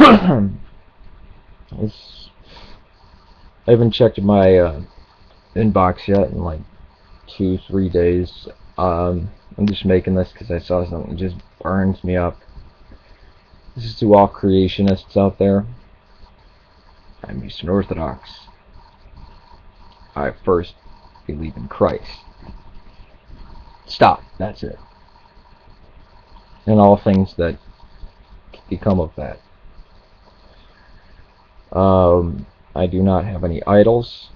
I haven't checked my inbox yet in like 2-3 days. I'm just making this because I saw something that just burns me up. This is to all creationists out there. I'm Eastern Orthodox. I first believe in Christ. Stop. That's it. And all things that become of that. I do not have any idols.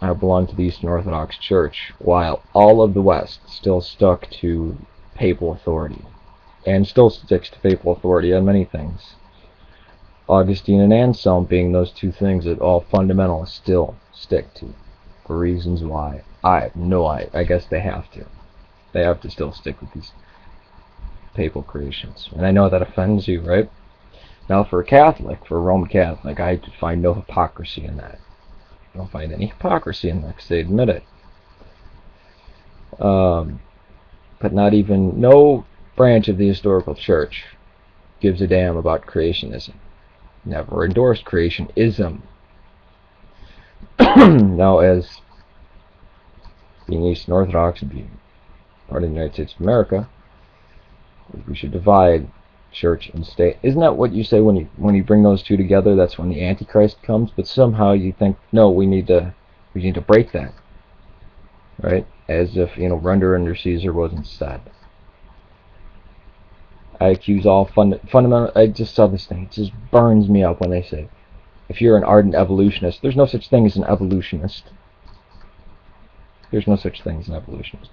I belong to the Eastern Orthodox Church, while all of the West still stuck to papal authority, and still sticks to papal authority on many things. Augustine and Anselm being those two things that all fundamentalists still stick to, for reasons why. I have no idea. I guess they have to. They have to still stick with these papal creations. And I know that offends you, right? Now for a Catholic, for a Roman Catholic, I find no hypocrisy in that. I don't find any hypocrisy in that because they admit it. But not even, no branch of the historical church gives a damn about creationism. Never endorsed creationism. Now, as being Eastern Orthodox and being part of the United States of America, we should divide church and state. Isn't that what you say when you bring those two together? That's when the Antichrist comes. But somehow you think, no, we need to break that, right? As if, render under Caesar wasn't said. I accuse all fundamental. I just saw this thing. It just burns me up when they say, if you're an ardent evolutionist, there's no such thing as an evolutionist. There's no such thing as an evolutionist.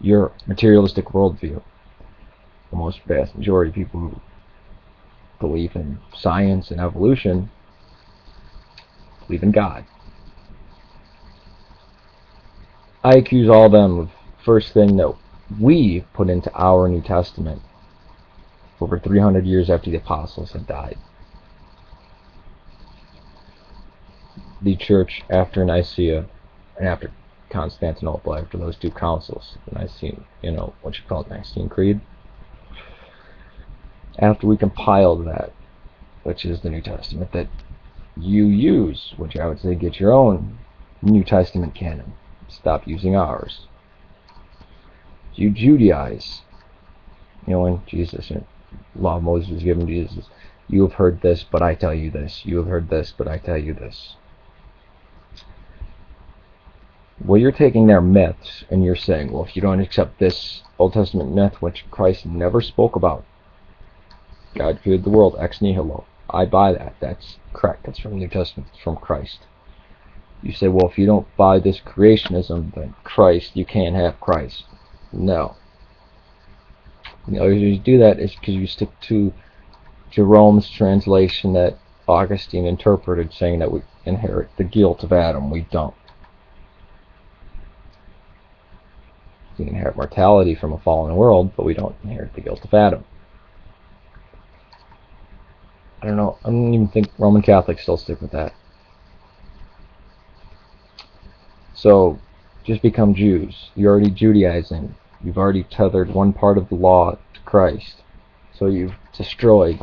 Your materialistic worldview. The most vast majority of people who believe in science and evolution believe in God. I accuse all of them of first thing that we put into our New Testament over 300 years after the apostles had died. The church after Nicaea and after Constantinople, after those two councils, the Nicene, what you call it, Nicene Creed. After we compiled that, which is the New Testament that you use, which I would say get your own New Testament canon. Stop using ours. You Judaize. When Jesus, law of Moses was given to Jesus, you have heard this, but I tell you this. You have heard this, but I tell you this. Well, you're taking their myths and you're saying, well, if you don't accept this Old Testament myth, which Christ never spoke about, God created the world ex nihilo. I buy that. That's correct. That's from the New Testament. It's from Christ. You say, well, if you don't buy this creationism, then Christ, you can't have Christ. No. The only reason you do that is because you stick to Jerome's translation that Augustine interpreted, saying that we inherit the guilt of Adam. We don't. We inherit mortality from a fallen world, but we don't inherit the guilt of Adam. I don't know. I don't even think Roman Catholics still stick with that. So, just become Jews. You're already Judaizing. You've already tethered one part of the law to Christ. So you've destroyed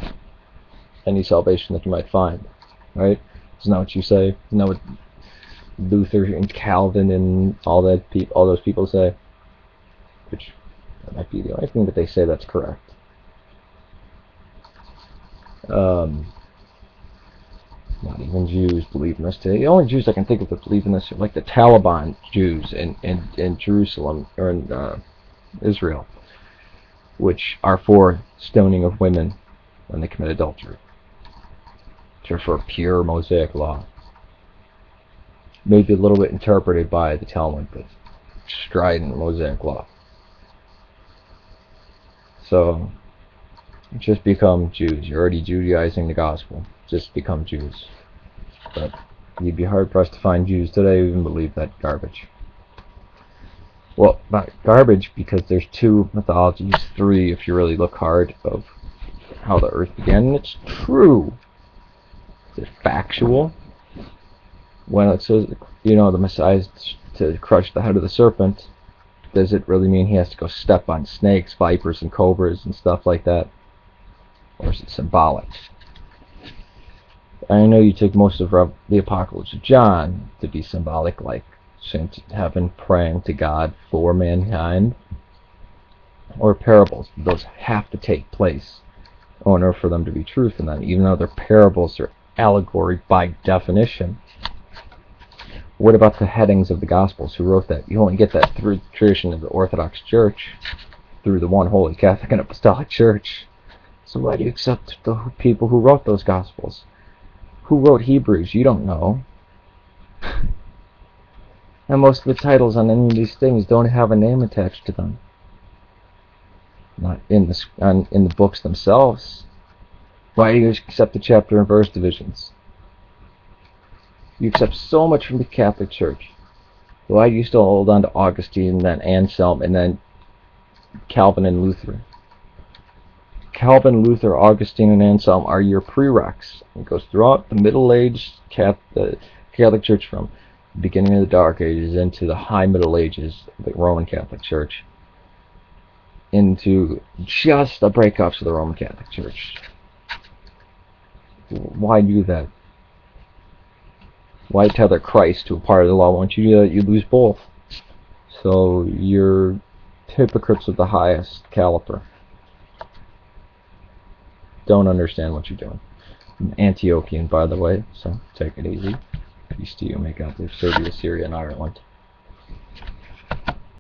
any salvation that you might find. Right? Isn't that what you say? Isn't that what Luther and Calvin and all those people say? Which that might be the only thing that they say that's correct. Not even Jews believe in this today. The only Jews I can think of that believe in this are like the Taliban Jews in Jerusalem or in Israel, which are for stoning of women when they commit adultery. Which are for pure Mosaic law. Maybe a little bit interpreted by the Talmud, but strident Mosaic law. So, just become Jews. You're already Judaizing the gospel. Just become Jews. But you'd be hard-pressed to find Jews today who even believe that garbage. Well, not garbage, because there's 2 mythologies, 3 if you really look hard, of how the earth began. And it's true. Is it factual? When it says, the Messiah is to crush the head of the serpent, does it really mean he has to go step on snakes, vipers, and cobras and stuff like that? Or is it symbolic? I know you take most of the Apocalypse of John to be symbolic, like saints in heaven praying to God for mankind, or parables. Those have to take place in order for them to be truth, and then even though they're parables, they're allegory by definition. What about the headings of the Gospels? Who wrote that? You only get that through the tradition of the Orthodox Church, through the one Holy Catholic and Apostolic Church. So why do you accept the people who wrote those Gospels? Who wrote Hebrews? You don't know. And most of the titles on any of these things don't have a name attached to them. Not in the books themselves. Why do you accept the chapter and verse divisions? You accept so much from the Catholic Church. Why do you still hold on to Augustine and then Anselm and then Calvin and Luther? Calvin, Luther, Augustine, and Anselm are your prereqs. It goes throughout the Middle Age Catholic Church, from the beginning of the Dark Ages into the High Middle Ages of the Roman Catholic Church, into just the breakups of the Roman Catholic Church. Why do that? Why tether Christ to a part of the law? Once you do that, you lose both. So you're hypocrites of the highest caliber. Don't understand what you're doing. I'm Antiochian, by the way, so take it easy. Peace to you. May God live, serve you, Syria and Ireland.